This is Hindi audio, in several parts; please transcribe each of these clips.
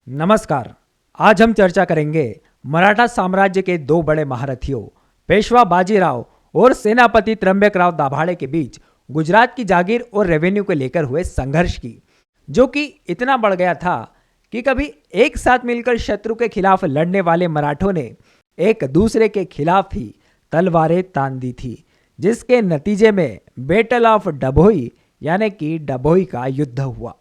नमस्कार। आज हम चर्चा करेंगे मराठा साम्राज्य के दो बड़े महारथियों पेशवा बाजीराव और सेनापति त्र्यंबकराव दाभाड़े के बीच गुजरात की जागीर और रेवेन्यू को लेकर हुए संघर्ष की, जो कि इतना बढ़ गया था कि कभी एक साथ मिलकर शत्रु के खिलाफ लड़ने वाले मराठों ने एक दूसरे के खिलाफ ही तलवारें तान दी थी, जिसके नतीजे में बैटल ऑफ डभोई यानी कि डभोई का युद्ध हुआ।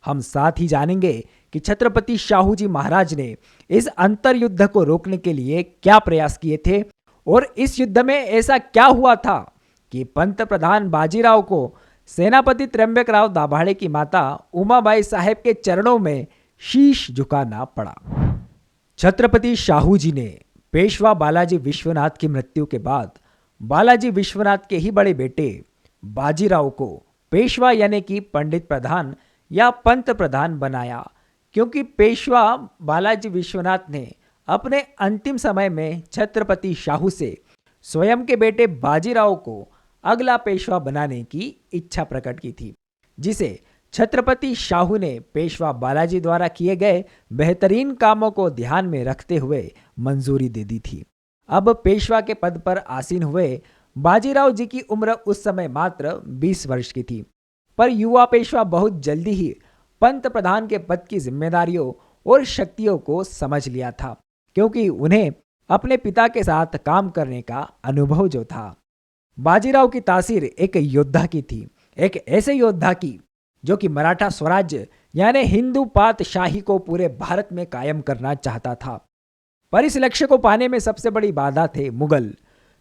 हम साथ ही जानेंगे कि छत्रपति शाहू जी महाराज ने इस अंतर युद्ध को रोकने के लिए क्या प्रयास किए थे और इस युद्ध में ऐसा क्या हुआ था कि पंत प्रधान बाजीराव को सेनापति त्र्यंबकराव दाभाड़े की माता उमाबाई साहेब के चरणों में शीश झुकाना पड़ा। छत्रपति शाहू जी ने पेशवा बालाजी विश्वनाथ की मृत्यु के बाद बालाजी विश्वनाथ के ही बड़े बेटे बाजीराव को पेशवा यानी कि पंडित प्रधान या पंत प्रधान बनाया, क्योंकि पेशवा बालाजी विश्वनाथ ने अपने अंतिम समय में छत्रपति शाहू से स्वयं के बेटे बाजीराव को अगला पेशवा बनाने की इच्छा प्रकट की थी, जिसे छत्रपति शाहू ने पेशवा बालाजी द्वारा किए गए बेहतरीन कामों को ध्यान में रखते हुए मंजूरी दे दी थी। अब पेशवा के पद पर आसीन हुए बाजीराव जी की उम्र उस समय मात्र 20 वर्ष की थी, पर युवा पेशवा बहुत जल्दी ही पंत प्रधान के पद की जिम्मेदारियों और शक्तियों को समझ लिया था, क्योंकि उन्हें अपने पिता के साथ काम करने का अनुभव जो था। बाजीराव की तासीर एक योद्धा की थी, एक ऐसे योद्धा की जो कि मराठा स्वराज्य यानी हिंदू पातशाही को पूरे भारत में कायम करना चाहता था। पर इस लक्ष्य को पाने में सबसे बड़ी बाधा थे मुगल,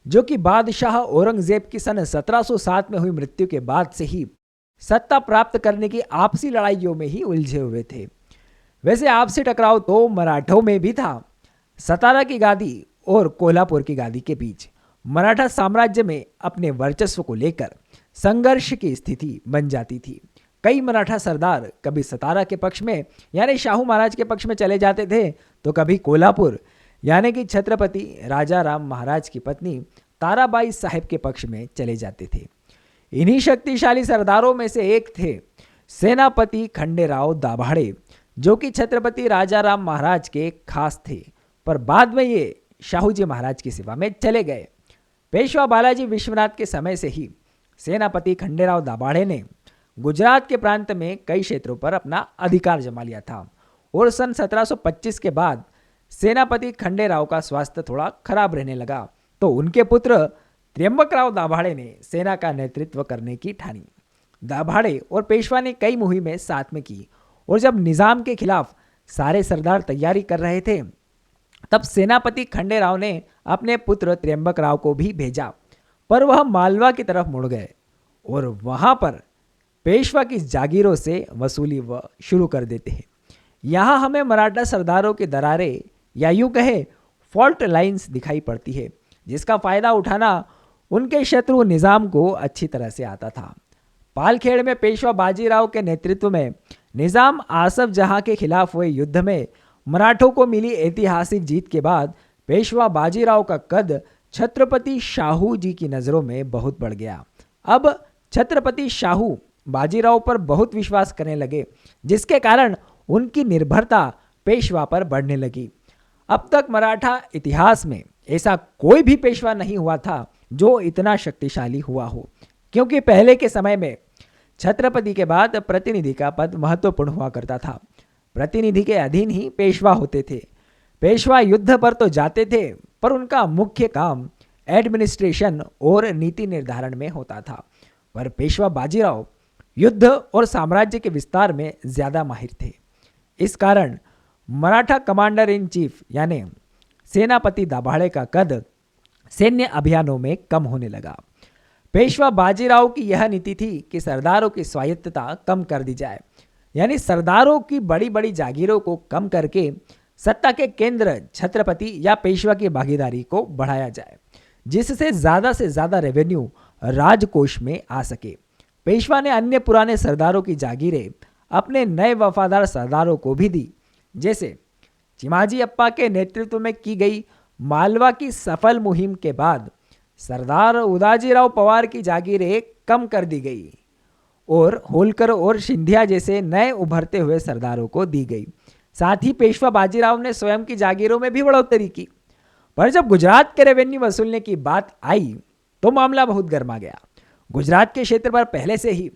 जो कि बादशाह औरंगजेब की सन 1707 में हुई मृत्यु के बाद से ही सत्ता प्राप्त करने की आपसी लड़ाइयों में ही उलझे हुए थे। वैसे आपसी टकराव तो मराठों में भी था। सतारा की गादी और कोल्हापुर की गादी के बीच मराठा साम्राज्य में अपने वर्चस्व को लेकर संघर्ष की स्थिति बन जाती थी। कई मराठा सरदार कभी सतारा के पक्ष में यानी शाहू महाराज के पक्ष में चले जाते थे, तो कभी कोल्हापुर यानी कि छत्रपति राजा राम महाराज की पत्नी ताराबाई साहेब के पक्ष में चले जाते थे। इन्हीं शक्तिशाली सरदारों में से एक थे सेनापति खंडेराव दाभाड़े, जो कि छत्रपति राजा राम महाराज के खास थे, पर बाद में ये शाहू जी महाराज की सेवा में चले गए। पेशवा बालाजी विश्वनाथ के समय से ही सेनापति खंडेराव दाभाड़े ने गुजरात के प्रांत में कई क्षेत्रों पर अपना अधिकार जमा लिया था, और सन 1725 के बाद सेनापति खंडेराव का स्वास्थ्य थोड़ा खराब रहने लगा, तो उनके पुत्र त्र्यंबकराव दाभाड़े ने सेना का नेतृत्व करने की ठानी। दाभाड़े और पेशवा ने कई मुहिमें साथ में की, और जब निजाम के खिलाफ सारे सरदार तैयारी कर रहे थे, तब सेनापति खंडेराव ने अपने पुत्र त्र्यंबकराव को भी भेजा, पर वह मालवा की तरफ मुड़ गए और वहां पर पेशवा की जागीरों से वसूली वह शुरू कर देते हैं। यहाँ हमें मराठा सरदारों की दरारें या यूं कहे फॉल्ट लाइंस दिखाई पड़ती है, जिसका फायदा उठाना उनके शत्रु निजाम को अच्छी तरह से आता था। पालखेड़ में पेशवा बाजीराव के नेतृत्व में निजाम आसफ जहां के खिलाफ हुए युद्ध में मराठों को मिली ऐतिहासिक जीत के बाद पेशवा बाजीराव का कद छत्रपति शाहू जी की नज़रों में बहुत बढ़ गया। अब छत्रपति शाहू बाजीराव पर बहुत विश्वास करने लगे, जिसके कारण उनकी निर्भरता पेशवा पर बढ़ने लगी। अब तक मराठा इतिहास में ऐसा कोई भी पेशवा नहीं हुआ था जो इतना शक्तिशाली हुआ हो, क्योंकि पहले के समय में छत्रपति के बाद प्रतिनिधि का पद महत्वपूर्ण हुआ करता था। प्रतिनिधि के अधीन ही पेशवा होते थे। पेशवा युद्ध पर तो जाते थे, पर उनका मुख्य काम एडमिनिस्ट्रेशन और नीति निर्धारण में होता था। पर पेशवा बाजीराव युद्ध और साम्राज्य के विस्तार में ज्यादा माहिर थे। इस कारण मराठा कमांडर इन चीफ यानी सेनापति दाभाड़े का कद सैन्य अभियानों में कम होने लगा। पेशवा बाजीराव की यह नीति थी कि सरदारों की स्वायत्तता कम कर दी जाए, यानी सरदारों की बड़ी बड़ी जागीरों को कम करके सत्ता के केंद्र छत्रपति या पेशवा की भागीदारी को बढ़ाया जाए, जिससे से ज़्यादा रेवेन्यू राजकोष में आ सके। पेशवा ने अन्य पुराने सरदारों की जागीरें अपने नए वफादार सरदारों को भी दी, जैसे चिमाजी अप्पा के नेतृत्व में की गई मालवा की सफल मुहिम के बाद सरदार उदाजीराव पवार की जागीरें कम कर दी गई और होलकर और सिंधिया जैसे नए उभरते हुए सरदारों को दी गई। साथ ही पेशवा बाजीराव ने स्वयं की जागीरों में भी बढ़ोतरी की। पर जब गुजरात के रेवेन्यू वसूलने की बात आई तो मामला बहुत गर्मा गया। गुजरात के क्षेत्र पर पहले से ही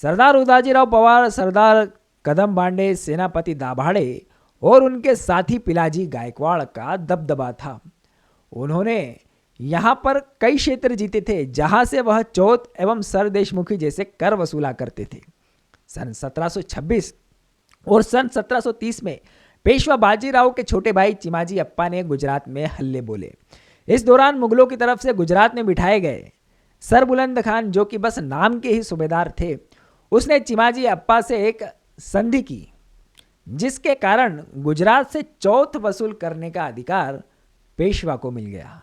सरदार उदाजीराव पवार, सरदार कदम बांडे, सेनापति दाभाड़े और उनके साथी पिलाजी गायकवाड़ का दबदबा था। उन्होंने यहाँ पर कई क्षेत्र जीते थे जहाँ से वह चौथ एवं सर देशमुखी जैसे कर वसूला करते थे। सन 1726 और सन 1730 में पेशवा बाजीराव के छोटे भाई चिमाजी अप्पा ने गुजरात में हल्ले बोले। इस दौरान मुगलों की तरफ से गुजरात में बिठाए गए सर बुलंद खान, जो कि बस नाम के ही सूबेदार थे, उसने चिमाजी अप्पा से एक संधि की जिसके कारण गुजरात से चौथ वसूल करने का अधिकार पेशवा को मिल गया।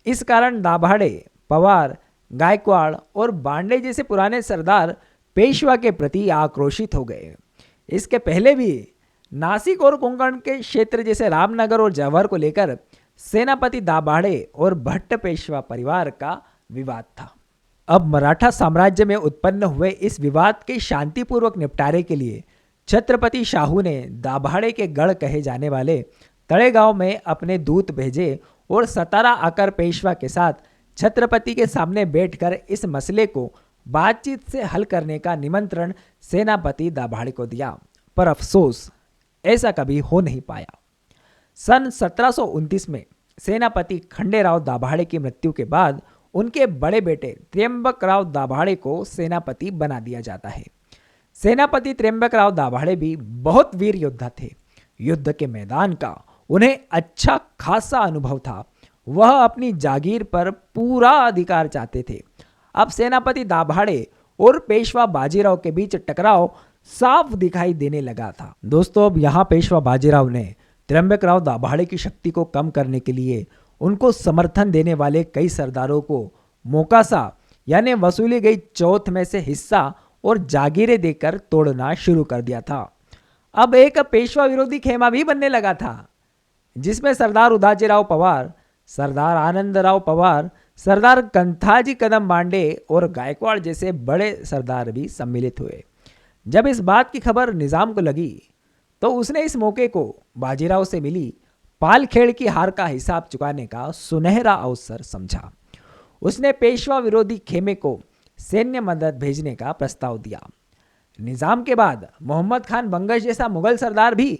इस कारण दाभाड़े, पवार, गायकवाड़ और बांडे जैसे पुराने सरदार पेशवा के प्रति आक्रोशित हो गए। इसके पहले भी नासिक और कोंकण के क्षेत्र जैसे रामनगर और जवाहर को लेकर सेनापति दाभाड़े और भट्ट पेशवा परिवार का विवाद था। अब मराठा साम्राज्य में उत्पन्न हुए इस विवाद के शांतिपूर्वक निपटारे के लिए छत्रपति शाहू ने दाभाड़े के गढ़ कहे जाने वाले तड़ेगांव में अपने दूत भेजे और सतारा आकर पेशवा के साथ छत्रपति के सामने बैठकर इस मसले को बातचीत से हल करने का निमंत्रण सेनापति दाभाड़े को दिया। पर अफसोस ऐसा कभी हो नहीं पाया। सन 1729 में सेनापति खंडेराव दाभाड़े की मृत्यु के बाद उनके बड़े बेटे त्र्यंबकराव दाभाड़े को सेनापति बना दिया जाता है। सेनापति त्र्यंबकराव दाभाड़े भी बहुत वीर योद्धा थे। युद्ध के मैदान का उन्हें अच्छा खासा अनुभव था। वह अपनी जागीर पर पूरा अधिकार चाहते थे। अब सेनापति दाभाड़े और पेशवा बाजीराव के बीच टकराव साफ दिखाई देने लगा था। दोस्तों, अब यहाँ पेशवा बाजीराव ने त्र्यंबकराव दाभाड़े की शक्ति को कम करने के लिए उनको समर्थन देने वाले कई सरदारों को मोकासा यानी वसूली गई चौथ में से हिस्सा और जागीरें देकर तोड़ना शुरू कर दिया था। अब एक पेशवा विरोधी खेमा भी बनने लगा था जिसमें सरदार उदाजीराव पवार, सरदार आनंदराव पवार, सरदार कंथाजी कदम बांडे और गायकवाड़ जैसे बड़े सरदार भी सम्मिलित हुए। जब इस बात की खबर निजाम को लगी तो उसने इस मौके को बाजीराव से मिली पालखेड़ की हार का हिसाब चुकाने का सुनहरा अवसर समझा। उसने पेशवा विरोधी खेमे को सैन्य मदद भेजने का प्रस्ताव दिया। निजाम के बाद मोहम्मद खान बंगश जैसा मुगल सरदार भी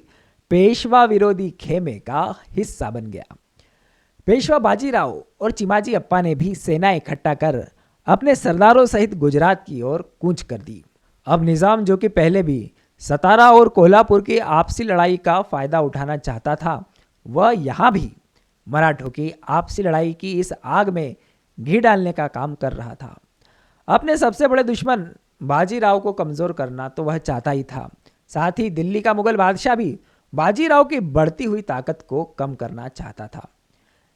पेशवा विरोधी खेमे का हिस्सा बन गया। पेशवा बाजीराव और चिमाजी अप्पा ने भी सेना इकट्ठा कर अपने सरदारों सहित गुजरात की ओर कूच कर दी। अब निजाम, जो कि पहले भी सतारा और कोल्हापुर की आपसी लड़ाई का फायदा उठाना चाहता था, वह यहाँ भी मराठों की आपसी लड़ाई की इस आग में घी डालने का काम कर रहा था। अपने सबसे बड़े दुश्मन बाजीराव को कमज़ोर करना तो वह चाहता ही था। साथ ही दिल्ली का मुगल बादशाह भी बाजीराव की बढ़ती हुई ताकत को कम करना चाहता था।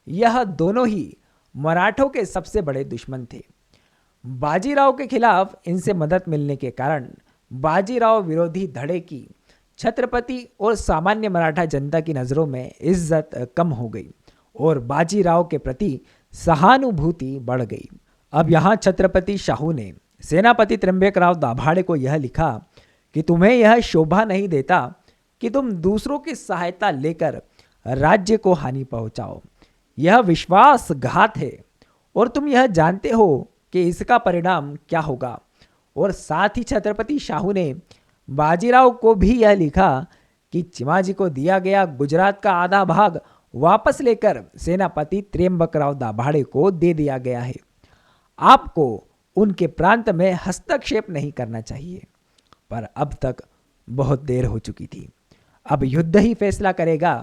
यह दोनों ही मराठों के सबसे बड़े दुश्मन थे। बाजीराव के खिलाफ इनसे मदद मिलने के कारण बाजीराव विरोधी धड़े की छत्रपति और सामान्य मराठा जनता की नज़रों में इज्जत कम हो गई और बाजीराव के प्रति सहानुभूति बढ़ गई। अब यहाँ छत्रपति शाहू ने सेनापति त्र्यंबकराव दाभाड़े को यह लिखा कि तुम्हें यह शोभा नहीं देता कि तुम दूसरों की सहायता लेकर राज्य को हानि पहुंचाओ। यह विश्वासघात है और तुम यह जानते हो कि इसका परिणाम क्या होगा। और साथ ही छत्रपति शाहू ने बाजीराव को भी यह लिखा कि चिमाजी को दिया गया गुजरात का आधा भाग वापस लेकर सेनापति त्र्यंबकराव दाभाड़े को दे दिया गया है। आपको उनके प्रांत में हस्तक्षेप नहीं करना चाहिए। पर अब तक बहुत देर हो चुकी थी। अब युद्ध ही फैसला करेगा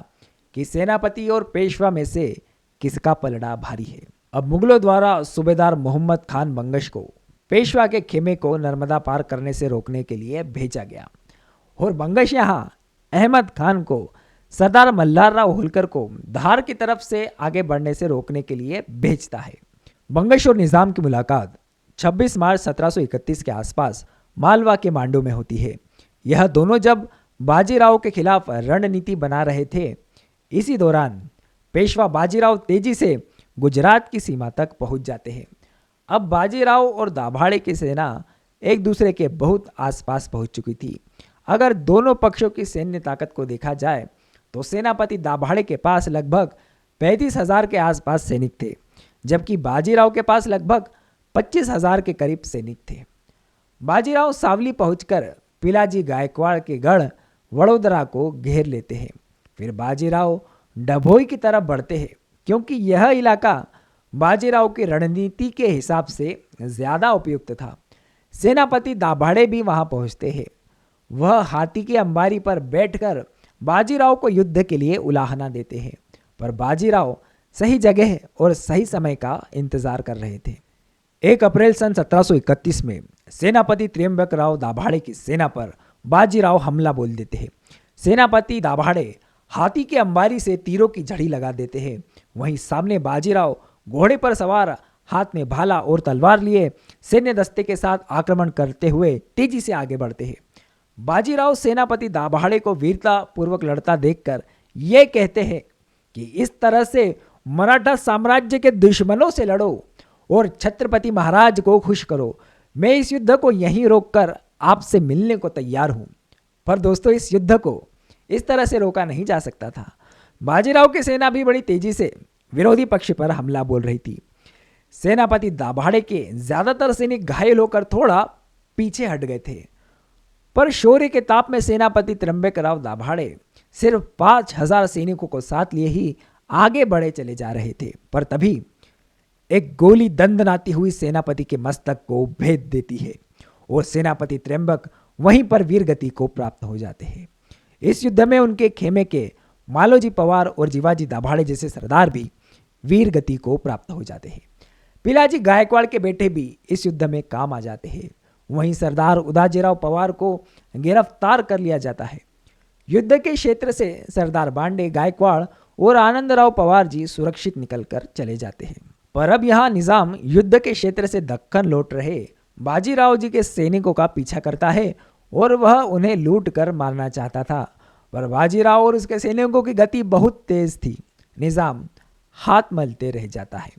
कि सेनापति और पेशवा में से किसका पलड़ा भारी है। अब मुगलों द्वारा सूबेदार मोहम्मद खान बंगश को पेशवा के खेमे को नर्मदा पार करने से रोकने के लिए भेजा गया और बंगश यहाँ अहमद खान को सरदार मल्हार राव होलकर को धार की तरफ से आगे बढ़ने से रोकने के लिए भेजता है। बंगश और निजाम की मुलाकात 26 मार्च 1731 के आसपास मालवा के मांडू में होती है। यह दोनों जब बाजीराव के खिलाफ रणनीति बना रहे थे, इसी दौरान पेशवा बाजीराव तेजी से गुजरात की सीमा तक पहुंच जाते हैं। अब बाजीराव और दाभाड़े की सेना एक दूसरे के बहुत आसपास पहुंच चुकी थी। अगर दोनों पक्षों की सैन्य ताकत को देखा जाए तो सेनापति दाभाड़े के पास लगभग 35,000 के आसपास सैनिक थे, जबकि बाजीराव के पास लगभग 25,000 के करीब सैनिक थे। बाजीराव सावली पहुंचकर पिलाजी गायकवाड़ के गढ़ वडोदरा को घेर लेते हैं। फिर बाजीराव डभोई की तरफ बढ़ते हैं, क्योंकि यह इलाका बाजीराव की रणनीति के हिसाब से ज़्यादा उपयुक्त था। सेनापति दाभाड़े भी वहां पहुंचते हैं। वह हाथी की अंबारी पर बैठकर बाजीराव को युद्ध के लिए उलाहना देते हैं, पर बाजीराव सही जगह और सही समय का इंतजार कर रहे थे। 1 अप्रैल सन 1731 में सेनापति त्र्यंबकराव दाभाड़े की सेना पर बाजीराव हमला बोल देते हैं। सेनापति दाभाड़े हाथी की अंबारी से तीरों की झड़ी लगा देते हैं। वहीं सामने बाजीराव घोड़े पर सवार, हाथ में भाला और तलवार लिए सैन्य दस्ते के साथ आक्रमण करते हुए तेजी से आगे बढ़ते हैं। बाजीराव सेनापति दाभाड़े को वीरता पूर्वक लड़ता देखकर ये कहते हैं कि इस तरह से मराठा साम्राज्य के दुश्मनों से लड़ो और छत्रपति महाराज को खुश करो। मैं इस युद्ध को यहीं रोककर आपसे मिलने को तैयार हूं। पर दोस्तों, इस युद्ध को इस तरह से रोका नहीं जा सकता था। बाजीराव की सेना भी बड़ी तेजी से विरोधी पक्ष पर हमला बोल रही थी। सेनापति दाभाड़े के ज्यादातर सैनिक घायल होकर थोड़ा पीछे हट गए थे, पर शौर्य के ताप में सेनापति त्र्यंबकराव दाभाड़े सिर्फ 5,000 सैनिकों को साथ लिए ही आगे बढ़े चले जा रहे थे। पर तभी एक गोली दंदनाती हुई सेनापति के मस्तक को भेद देती है और सेनापति त्र्यंबक वहीं पर वीरगति को प्राप्त हो जाते हैं। इस युद्ध में उनके खेमे के मालोजी पवार और जीवाजी दाभाड़े जैसे सरदार भी वीरगति को प्राप्त हो जाते हैं। पिलाजी गायकवाड़ के बेटे भी इस युद्ध में काम आ जाते हैं। वहीं सरदार उदाजीराव पवार को गिरफ्तार कर लिया जाता है। युद्ध के क्षेत्र से सरदार बांडे गायकवाड़ और आनंदराव पवार जी सुरक्षित निकलकर चले जाते हैं। पर अब यहाँ निजाम युद्ध के क्षेत्र से दक्कन लौट रहे बाजीराव जी के सैनिकों का पीछा करता है और वह उन्हें लूट कर मारना चाहता था, पर बाजीराव और उसके सैनिकों की गति बहुत तेज थी। निजाम हाथ मलते रह जाता है।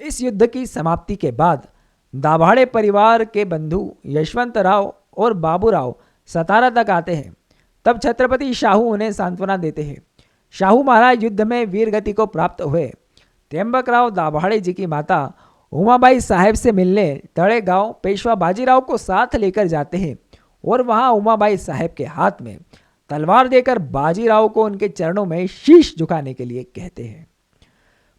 इस युद्ध की समाप्ति के बाद दाभाड़े परिवार के बंधु यशवंतराव और बाबूराव सतारा तक आते हैं। तब छत्रपति शाहू उन्हें सांत्वना देते हैं। शाहू महाराज युद्ध में वीरगति को प्राप्त हुए त्र्यंबकराव दाभाड़े जी की माता उमाबाई साहेब से मिलने तड़ेगांव पेशवा बाजीराव को साथ लेकर जाते हैं और वहां उमाबाई साहेब के हाथ में तलवार देकर बाजीराव को उनके चरणों में शीश झुकाने के लिए कहते हैं।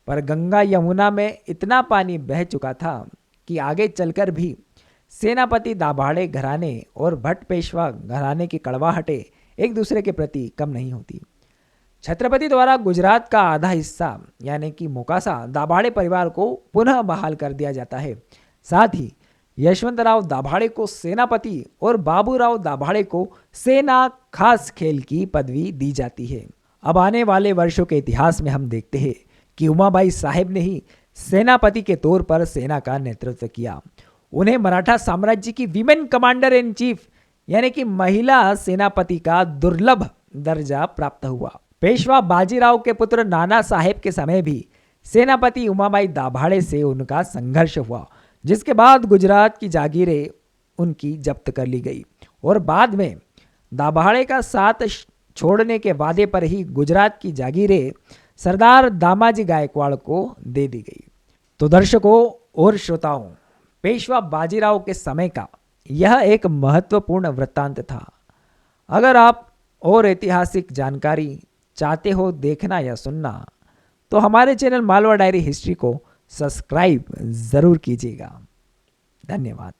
पर गंगा यमुना में इतना पानी बह चुका था कि आगे चलकर भी सेनापति दाभाड़े घराने और भट्ट पेशवा घराने की कड़वाहटें एक दूसरे के प्रति कम नहीं होती। छत्रपति द्वारा गुजरात का आधा हिस्सा यानी कि मोकासा दाभाड़े परिवार को पुनः बहाल कर दिया जाता है। साथ ही यशवंतराव दाभाड़े को सेनापति और बाबूराव दाभाड़े को सेना खास खेल की पदवी दी जाती है। अब आने वाले वर्षों के इतिहास में हम देखते हैं कि उमाबाई साहेब ने ही सेनापति के तौर पर सेना का नेतृत्व किया। उन्हें मराठा साम्राज्य की वीमेन कमांडर इन चीफ यानी कि महिला सेनापति का दुर्लभ दर्जा प्राप्त हुआ। पेशवा बाजीराव के पुत्र नाना साहेब के समय भी सेनापति उमाबाई दाभाड़े से उनका संघर्ष हुआ, जिसके बाद गुजरात की जागीरें उनकी जब्त कर ली गई और बाद में दाभाड़े का साथ छोड़ने के वादे पर ही गुजरात की जागीरें सरदार दामाजी गायकवाड़ को दे दी गई। तो दर्शकों और श्रोताओं, पेशवा बाजीराव के समय का यह एक महत्वपूर्ण वृत्तांत था। अगर आप और ऐतिहासिक जानकारी चाहते हो देखना या सुनना, तो हमारे चैनल मालवा डायरी हिस्ट्री को सब्सक्राइब ज़रूर कीजिएगा। धन्यवाद।